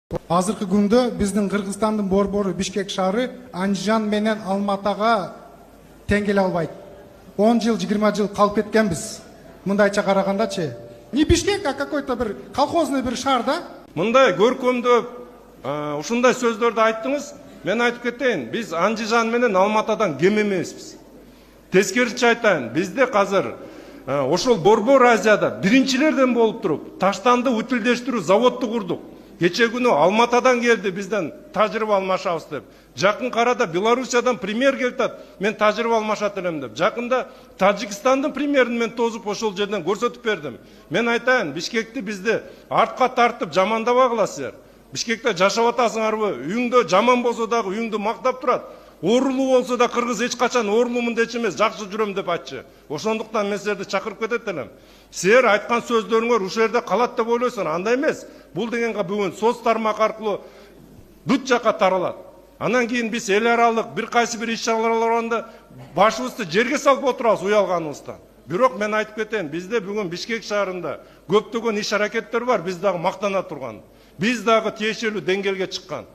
Азыркы күндө биздин Кыргызстандын борбору Бишкек шаары Андижан менен Алматага тең келе албайт. 10 жыл, 20 жыл калып кеткенбиз. Мындайча карагандачы. Не Бишкек, а какой-то bir колхозный bir шаар да. Мындай көркөмдөө ушундай сөздөрдү айттыңыз. Мен айтып кетейин, биз Андижан менен Алматадан кем эмеспиз. Тескерисинче айтайын, бизде азыр ошол Борбор Азияда биринчилерден болуп туруп, таштанды утилдештирүү заводду курдук. Кече күнү Алматадан келди бизден тажрыйба алмашабыз деп. Жакын карада Белоруссиядан премьер келтат, мен тажрыйба алмашат элем деп. Жакында Тажикстандын премьерин мен тозуп ошол жерден көрсөтүп бердим. Мен айтайын, Бишкекти бизди артка тартып жамандабагыласыздар. Бишкекте жашап атасыңарбы? Үйүңдө жаман болсо дагы үйүңдү мактап турат. Оорулуу болсо да кыргыз эч качан оорулуумун дечи эмес, жакшы жүрөм деп айтчы. Ошондуктан мен силерди чакырып кетет элем. Силер айткан сөздөрүңөр ушул жерде калат деп ойлойсуңар, андай эмес. Бул дегенге бүгүн соц тармак аркылуу бүт жакка таралат. Анан кийин биз эл аралык бир кайсы бир иш-чараларда башыбызды жерге салып отурабыз уялганыбыздан. Бирок мен айтып кетейин, бизде бүгүн Бишкек шаарында көптөгөн иш-аракеттер бар, биз дагы мактана турган. Биз дагы тиешелүү деңгээлге чыккан.